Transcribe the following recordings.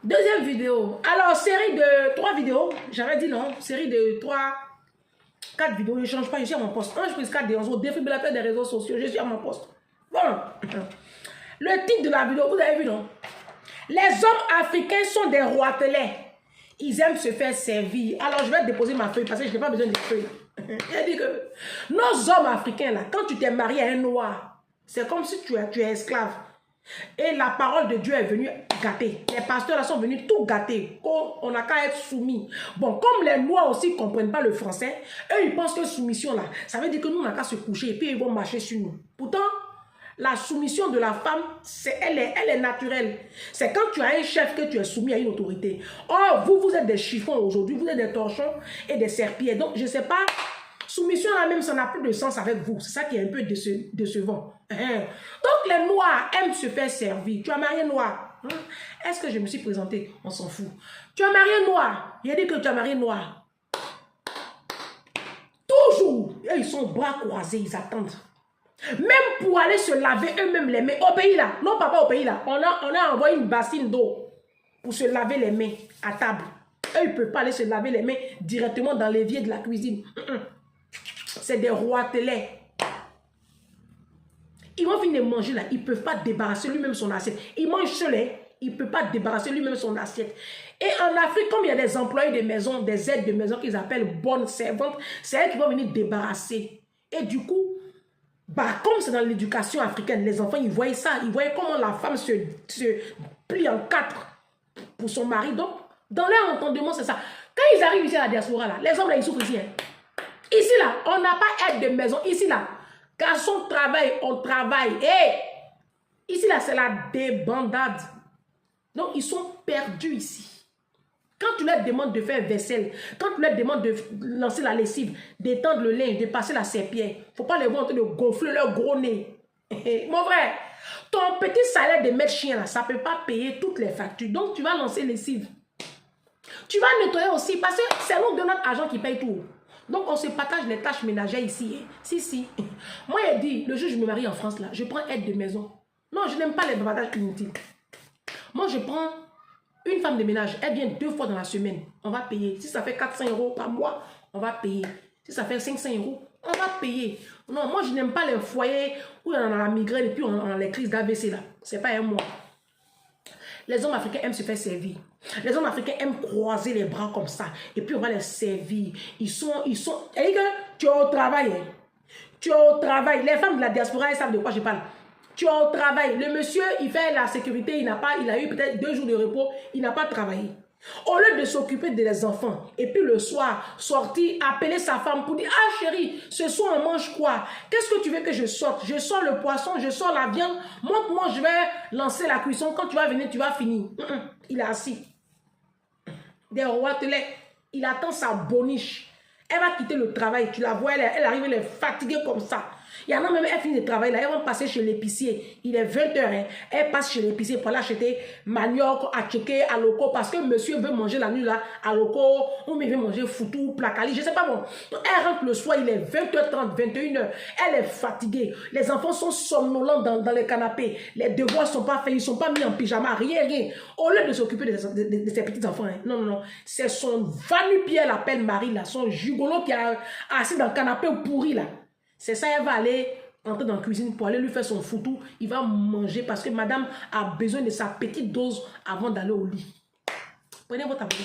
Deuxième vidéo. Alors, série de 3 vidéos. J'avais dit non. Série de 4 vidéos. Je ne change pas. Je suis à mon poste. Ange prise 4 déonzo. Défibrillateur des réseaux sociaux. Je suis à mon poste. Bon. Le titre de la vidéo, vous avez vu, non? Les hommes africains sont des roitelets. Ils aiment se faire servir. Alors, je vais déposer ma feuille parce que je n'ai pas besoin de feuilles. J'ai dit que nos hommes africains, là, quand tu t'es marié à un noir, c'est comme si tu es esclave. Et la parole de Dieu est venue gâter. Les pasteurs là sont venus tout gâter. On n'a qu'à être soumis. Bon, comme les noirs aussi ne comprennent pas le français, eux ils pensent que soumission là, ça veut dire que nous on n'a qu'à se coucher et puis ils vont marcher sur nous. Pourtant, la soumission de la femme, elle est naturelle. C'est quand tu as un chef que tu es soumis à une autorité. Or, vous êtes des chiffons aujourd'hui, vous êtes des torchons et des serpillers. Donc, je ne sais pas, soumission là même, ça n'a plus de sens avec vous. C'est ça qui est un peu décevant. Donc, les noirs aiment se faire servir. Tu as marié noir. Est-ce que je me suis présentée? On s'en fout. Tu as marié noir. Il a dit que tu as marié noir. Toujours. Et ils sont bras croisés, ils attendent. Même pour aller se laver eux-mêmes les mains. Au pays là, non papa au pays là, on a envoyé une bassine d'eau pour se laver les mains à table. Eux, ils ne peuvent pas aller se laver les mains directement dans l'évier de la cuisine. C'est des roitelets. Ils vont finir de manger là, ils ne peuvent pas débarrasser lui-même son assiette. Ils mangent seul, hein? Il ne peut pas débarrasser lui-même son assiette. Et en Afrique, comme il y a des employés de maison, des aides de maison qu'ils appellent bonnes servantes, c'est elles qui vont venir débarrasser. Et du coup, bah, comme c'est dans l'éducation africaine, les enfants, ils voyaient ça. Ils voyaient comment la femme se plie en 4 pour son mari. Donc, dans leur entendement, c'est ça. Quand ils arrivent ici à la diaspora, là, les hommes, là, ils souffrent ici. Hein. Ici, là, on n'a pas aide de maison. Ici, là, garçon travaille, on travaille. Hey! Ici, là, c'est la débandade. Donc, ils sont perdus ici. Quand tu leur demandes de faire vaisselle, quand tu leur demandes de lancer la lessive, d'étendre le linge, de passer la serpillère, il ne faut pas les voir en train de gonfler leur gros nez. Mon frère, ton petit salaire de maître chien, là, ça ne peut pas payer toutes les factures. Donc, tu vas lancer lessive. Tu vas nettoyer aussi, parce que c'est nous de notre argent qui paye tout. Donc, on se partage les tâches ménagères ici. Hein. Si. Moi, il dit, le jour où je me marie en France, là, je prends aide de maison. Non, je n'aime pas les bavardages inutiles. Moi, je prends une femme de ménage. Elle vient 2 fois dans la semaine. On va payer. Si ça fait 400 € par mois, on va payer. Si ça fait 500 €, on va payer. Non, moi, je n'aime pas les foyers où on a la migraine et puis on a les crises d'AVC là. C'est pas un mois. Les hommes africains aiment se faire servir. Les hommes africains aiment croiser les bras comme ça. Et puis on va les servir. Ils sont... Et que tu es au travail. Hein. Tu es au travail. Les femmes de la diaspora, elles savent de quoi je parle. Tu es au travail. Le monsieur, il fait la sécurité. Il a eu peut-être 2 jours de repos. Il n'a pas travaillé. Au lieu de s'occuper des enfants, et puis le soir, sortir, appeler sa femme pour dire, ah chérie, ce soir on mange quoi? Qu'est-ce que tu veux que je sorte? Je sors le poisson, je sors la viande, montre-moi, je vais lancer la cuisson, quand tu vas venir, tu vas finir. Il est assis. Des roitelets, il attend sa boniche. Elle va quitter le travail, tu la vois, elle arrive, elle est fatiguée comme ça. Il y en a même, elle finit de travailler, là, elle va passer chez l'épicier. Il est 20 h, hein. Elle passe chez l'épicier pour aller acheter manioc, à checker, à loco, parce que monsieur veut manger la nuit là, à loco, ou il veut manger foutou, placali, je sais pas bon. Donc, elle rentre le soir, il est 20 h 30, 21 h. Elle est fatiguée. Les enfants sont somnolents dans les canapés. Les devoirs ne sont pas faits, ils ne sont pas mis en pyjama, rien. Au lieu de s'occuper de ses petits enfants, hein. Non. C'est son va-nu-pied, elle appelle Marie là, son gigolo qui est assis dans le canapé pourri là. C'est ça, elle va aller entrer dans la cuisine pour aller lui faire son foutou. Il va manger parce que madame a besoin de sa petite dose avant d'aller au lit. Prenez votre abonnement.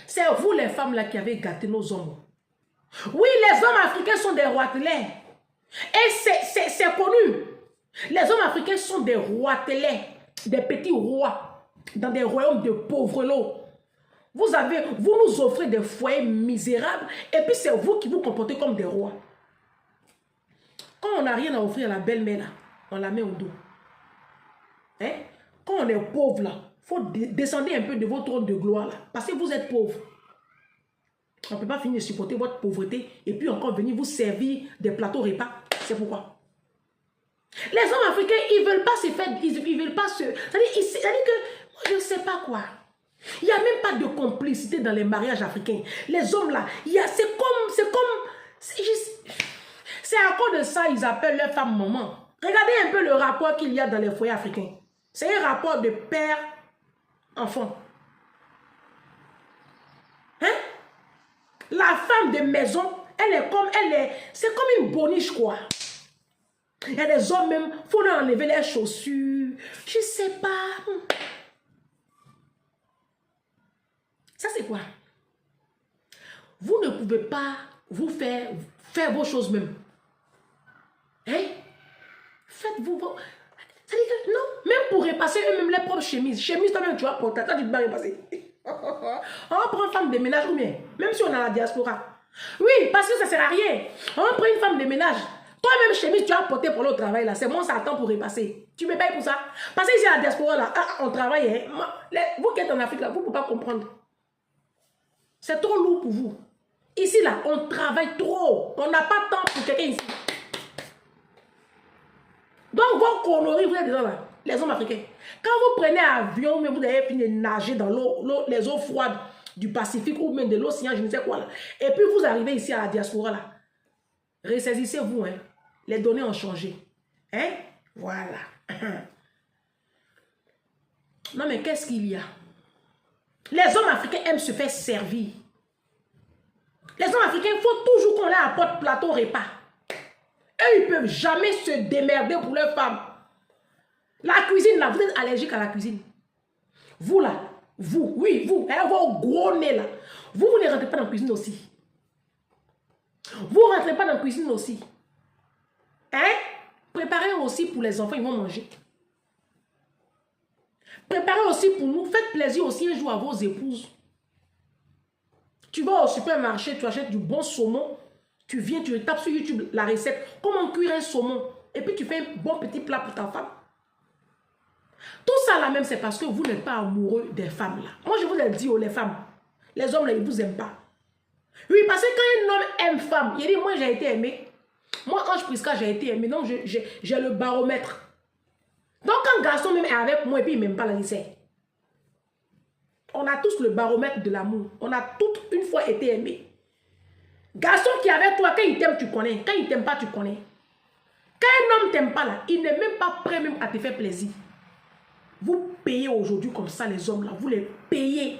C'est vous les femmes là qui avez gâté nos hommes. Oui, les hommes africains sont des roitelets. Et c'est connu. Les hommes africains sont des roitelets, des petits rois dans des royaumes de pauvres lots. Vous nous offrez des foyers misérables et puis c'est vous qui vous comportez comme des rois. Quand on n'a rien à offrir à la belle-mère, là, on la met au dos. Hein? Quand on est pauvre, là, il faut descendre un peu de votre trône de gloire, là, parce que vous êtes pauvre. On ne peut pas finir de supporter votre pauvreté et puis encore venir vous servir des plateaux repas. C'est pourquoi. Les hommes africains, ils ne veulent pas se faire, ils veulent pas se... C'est-à-dire que, je ne sais pas quoi. Il n'y a même pas de complicité dans les mariages africains. Les hommes là, c'est à cause de ça ils appellent leur femme maman. Regardez un peu le rapport qu'il y a dans les foyers africains. C'est un rapport de père enfants. Hein? La femme de maison, c'est comme une boniche, quoi. Il y a des hommes même, il faut leur enlever les chaussures. Je sais pas. Ça, c'est quoi? Vous ne pouvez pas vous faire vos choses même. Hein? Faites-vous vos... C'est-à-dire que non, même pour repasser eux-mêmes les propres chemises. Chemise, toi-même, tu vas porter. Toi, tu ne peux pas repasser. On prend une femme de ménage ou bien, même si on a la diaspora. Oui, parce que ça ne sert à rien. On prend une femme de ménage. Toi-même, chemise, tu as porté pour le travail là. C'est bon, ça attend pour repasser. Tu me payes pour ça. Parce que ici, à la diaspora là, on travaille. Hein. Vous qui êtes en Afrique là, vous ne pouvez pas comprendre. C'est trop lourd pour vous. Ici là, on travaille trop. On n'a pas de temps pour quelqu'un ici. Donc, vos conneries, vous êtes des gens là, les hommes africains. Quand vous prenez un avion, mais vous avez fini de nager dans les eaux froides du Pacifique ou même de l'océan, je ne sais quoi là. Et puis vous arrivez ici à la diaspora là. Ressaisissez-vous, hein. Les données ont changé. Hein? Voilà. Non, mais qu'est-ce qu'il y a? Les hommes africains aiment se faire servir. Les hommes africains, il faut toujours qu'on leur apporte plateau repas. Eux, ils ne peuvent jamais se démerder pour leurs femmes. La cuisine, là, vous êtes allergique à la cuisine. Vous, là, vous, oui, vous, hein, vos gros nez, là, vous ne rentrez pas dans la cuisine aussi. Vous ne rentrez pas dans la cuisine aussi. Hein? Préparez aussi pour les enfants, ils vont manger. Préparez aussi pour nous. Faites plaisir aussi un jour à vos épouses. Tu vas au supermarché, tu achètes du bon saumon. Tu viens, tu tapes sur YouTube la recette. Comment cuire un saumon. Et puis tu fais un bon petit plat pour ta femme. Tout ça là même, c'est parce que vous n'êtes pas amoureux des femmes là. Moi, je vous ai dit, oh, les femmes, les hommes là, ils ne vous aiment pas. Oui, parce que quand un homme aime femme, il dit, moi j'ai été aimé. Moi, Ange Prisca, j'ai été aimé. Donc, j'ai le baromètre. Donc, quand un garçon même est avec moi et puis il ne m'aime pas, là, il sait. On a tous le baromètre de l'amour. On a toutes une fois été aimés. Garçon qui est avec toi, quand il t'aime, tu connais. Quand il ne t'aime pas, tu connais. Quand un homme ne t'aime pas, là, il n'est même pas prêt même à te faire plaisir. Vous payez aujourd'hui comme ça les hommes là. Vous les payez.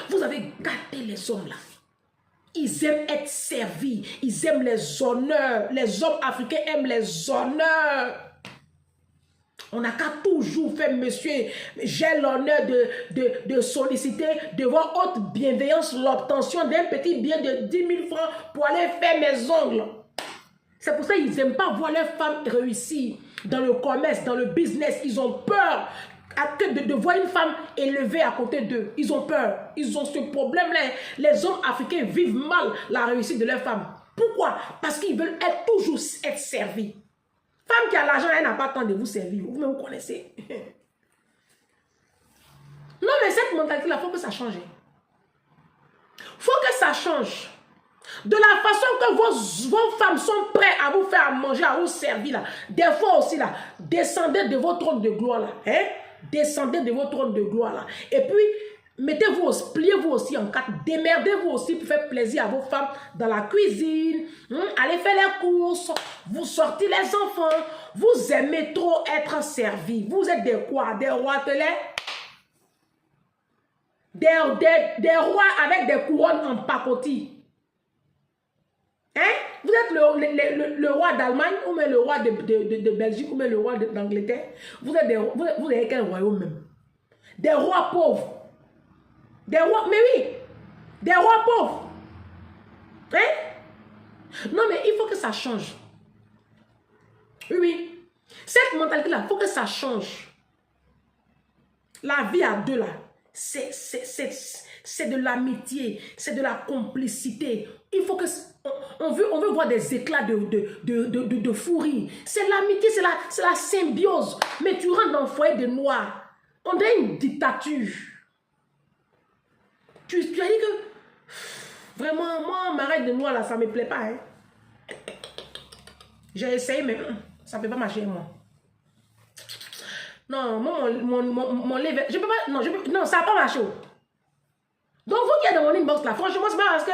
Vous avez gâté les hommes là. Ils aiment être servis. Ils aiment les honneurs. Les hommes africains aiment les honneurs. On n'a qu'à toujours faire, monsieur, j'ai l'honneur de solliciter de votre haute bienveillance l'obtention d'un petit bien de 10 000 francs pour aller faire mes ongles. C'est pour ça qu'ils n'aiment pas voir leurs femmes réussir dans le commerce, dans le business. Ils ont peur de voir une femme élevée à côté d'eux. Ils ont peur. Ils ont ce problème-là. Les hommes africains vivent mal la réussite de leurs femmes. Pourquoi? Parce qu'ils veulent toujours être servis. Femme qui a l'argent, elle n'a pas le temps de vous servir. Vous-même, vous connaissez. Non, mais cette mentalité-là, il faut que ça change. Il faut que ça change. De la façon que vos femmes sont prêtes à vous faire manger, à vous servir, là. Des fois aussi, là, descendez de votre trône de gloire, là. Hein? Descendez de votre trône de gloire, là. Et puis, pliez-vous aussi en quatre. Démerdez-vous aussi pour faire plaisir à vos femmes dans la cuisine. Allez faire les courses. Vous sortez les enfants. Vous aimez trop être servis. Vous êtes des quoi? Des roitelets? Des rois avec des couronnes en pacotille. Hein? Vous êtes le roi d'Allemagne ou même le roi de Belgique ou même le roi d'Angleterre. Vous êtes quel royaume même? Des rois pauvres. Des rois, mais oui, des rois pauvres. Hein? Non, mais il faut que ça change. Oui, oui. Cette mentalité-là, il faut que ça change. La vie à deux, là, c'est de l'amitié, c'est de la complicité. Il faut que... On veut voir des éclats de fou rire. C'est l'amitié, c'est la symbiose. Mais tu rentres dans le foyer de noirs. On dirait une dictature. Tu as dit que... Vraiment, moi, ma règle de noir, là, ça ne me plaît pas. Hein? J'ai essayé, mais ça ne peut pas marcher, moi. Non, moi, mon level... Je peux pas... Non, ça n'a pas marché. Donc, vous qui êtes dans mon inbox, là, franchement, c'est pas parce que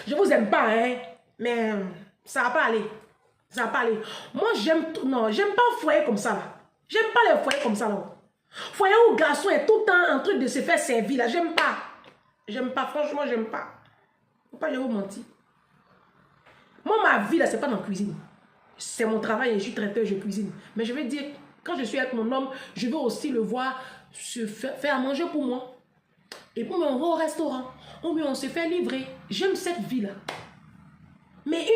je vous aime pas, hein. Mais ça va pas aller. Ça va pas aller. Moi, j'aime... Non, j'aime pas un foyer comme ça, là. J'aime pas les foyers comme ça, là. Voyez où garçon est tout le temps en train de se faire servir là. J'aime pas. J'aime pas, franchement, j'aime pas. Faut pas, je vous mentir. Moi, ma vie là, c'est pas dans la cuisine. C'est mon travail et je suis traiteur, je cuisine. Mais je vais dire, quand je suis avec mon homme, je veux aussi le voir se faire à manger pour moi. Et puis on va au restaurant. On se fait livrer. J'aime cette vie-là. Mais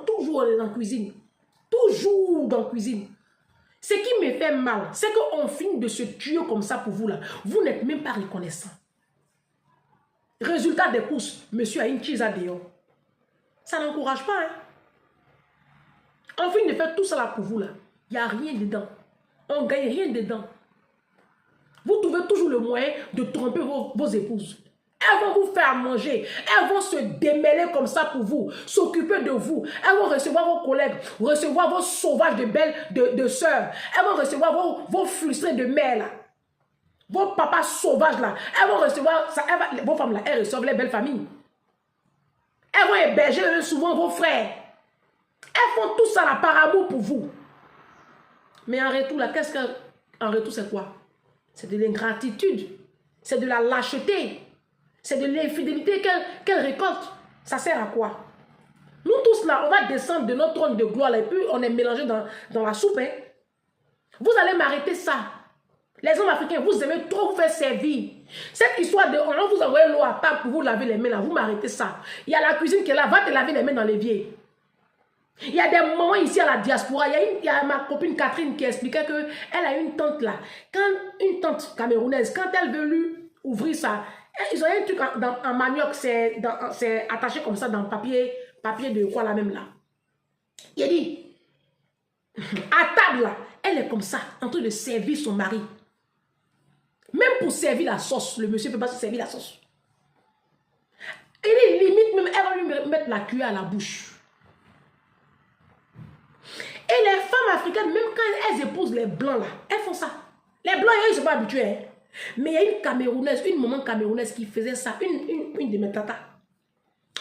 toujours dans la cuisine. Toujours dans la cuisine. Ce qui me fait mal, c'est qu'on finit de se tuer comme ça pour vous là. Vous n'êtes même pas reconnaissant. Résultat des courses, monsieur a une cheese à dehors. Ça n'encourage pas, hein. On finit de faire tout ça là pour vous là. Il n'y a rien dedans. On ne gagne rien dedans. Vous trouvez toujours le moyen de tromper vos épouses. Elles vont vous faire manger. Elles vont se démêler comme ça pour vous. S'occuper de vous. Elles vont recevoir vos collègues. Recevoir vos sauvages de sœurs. Elles vont recevoir vos frustrés de mères là. Vos papas sauvages là. Elles vont recevoir ça. Vos femmes là, elles reçoivent les belles familles. Elles vont héberger souvent vos frères. Elles font tout ça là par amour pour vous. Mais en retour là, en retour c'est quoi? C'est de l'ingratitude. C'est de la lâcheté. C'est de l'infidélité qu'elle récolte. Ça sert à quoi? Nous tous là, on va descendre de notre trône de gloire là, et puis on est mélangé dans la soupe. Hein? Vous allez m'arrêter ça. Les hommes africains, vous aimez trop vous faire servir. Cette histoire de on vous envoie l'eau à table pour vous laver les mains là, vous m'arrêtez ça. Il y a la cuisine qui est là, va te laver les mains dans l'évier. Il y a des moments ici à la diaspora, il y a ma copine Catherine qui expliquait qu'elle a une tante là. Une tante camerounaise, quand elle veut lui ouvrir ça, ils ont un truc en manioc, c'est attaché comme ça dans le papier de quoi là même là. Il a dit, à table là, elle est comme ça, en train de servir son mari. Même pour servir la sauce, le monsieur ne peut pas se servir la sauce. Il est limite même, elle va lui mettre la cuillère à la bouche. Et les femmes africaines, même quand elles épousent les blancs là, elles font ça. Les blancs, ils ne sont pas habitués. Hein. Mais il y a une camerounaise, une maman camerounaise qui faisait ça, une de mes tatas.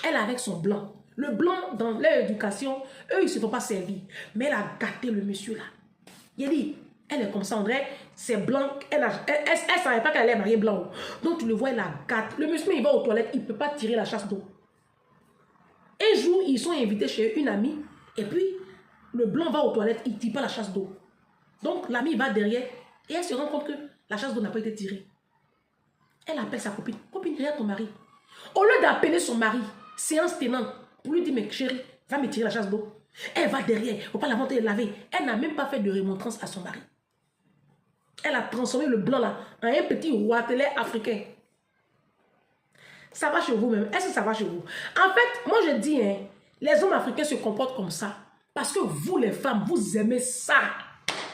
Elle avec son blanc. Le blanc, dans leur éducation, eux, ils ne se font pas servir. Mais elle a gâté le monsieur là. Il a dit, elle est comme ça, André, c'est blanc. Elle ne savait pas qu'elle allait marier blanc. Donc tu le vois, elle la gâte. Le monsieur, il va aux toilettes, il ne peut pas tirer la chasse d'eau. Un jour, ils sont invités chez une amie. Et puis, le blanc va aux toilettes, il ne tire pas la chasse d'eau. Donc l'amie va derrière et elle se rend compte que la chasse d'eau n'a pas été tirée. Elle appelle sa copine. Copine, regarde ton mari. Au lieu d'appeler son mari, séance tenante, pour lui dire, mais chérie, va me tirer la chasse d'eau. Elle va derrière, il ne faut pas la monter et laver. Elle n'a même pas fait de remontrance à son mari. Elle a transformé le blanc là en un petit roitelet africain. Ça va chez vous même. Est-ce que ça va chez vous? En fait, moi je dis, hein, les hommes africains se comportent comme ça. Parce que vous les femmes, vous aimez ça.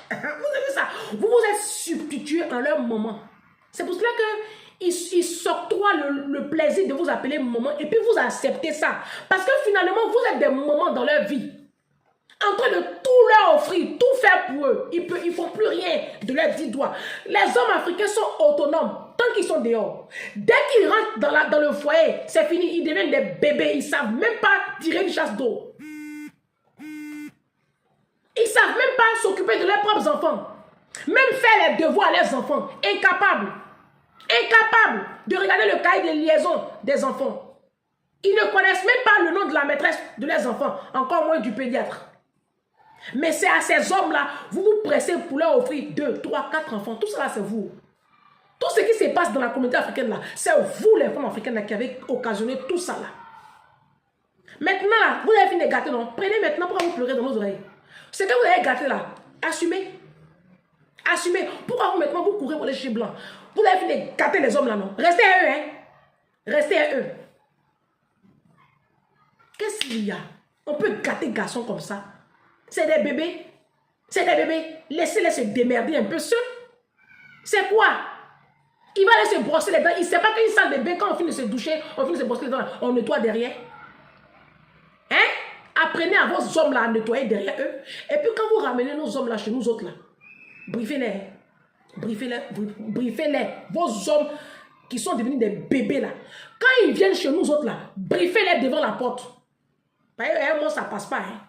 Vous aimez ça. Vous vous êtes substitués en leur moment. C'est pour cela qu'ils s'octroient le plaisir de vous appeler maman et puis vous acceptez ça. Parce que finalement, vous êtes des mamans dans leur vie. En train de tout leur offrir, tout faire pour eux. Ils ne font plus rien de leurs 10 doigts. Les hommes africains sont autonomes tant qu'ils sont dehors. Dès qu'ils rentrent dans le foyer, c'est fini. Ils deviennent des bébés. Ils ne savent même pas tirer une chasse d'eau. Ils ne savent même pas s'occuper de leurs propres enfants. Même faire les devoirs à leurs enfants. Incapables. Incapables de regarder le cahier de liaison des enfants. Ils ne connaissent même pas le nom de la maîtresse de leurs enfants. Encore moins du pédiatre. Mais c'est à ces hommes-là, vous vous pressez pour leur offrir 2, 3, 4 enfants. Tout ça, c'est vous. Tout ce qui se passe dans la communauté africaine, là, c'est vous, les femmes africaines, là, qui avez occasionné tout ça. Là. Maintenant, vous avez fini de gâter, non? Prenez maintenant pour vous pleurer dans nos oreilles. Ce que vous avez gâté là, assumez. Assumez. Pourquoi vous maintenant vous courez pour les chiens blancs? Vous avez fini de gâter les hommes là, non? Restez à eux, hein? Restez à eux. Qu'est-ce qu'il y a? On peut gâter garçons comme ça. C'est des bébés. C'est des bébés. Laissez-les se démerder un peu seuls. C'est quoi? Il va aller se brosser les dents. Il ne sait pas qu'une salle de bain, quand on finit de se doucher, on finit de se brosser les dents, on nettoie derrière. Hein? Apprenez à vos hommes là à nettoyer derrière eux. Et puis quand vous ramenez nos hommes là chez nous autres là, briefez-les. Briefez-les. Briefez-les. Vos hommes qui sont devenus des bébés là. Quand ils viennent chez nous autres là, briefez-les devant la porte. Moi ça passe pas. Hein?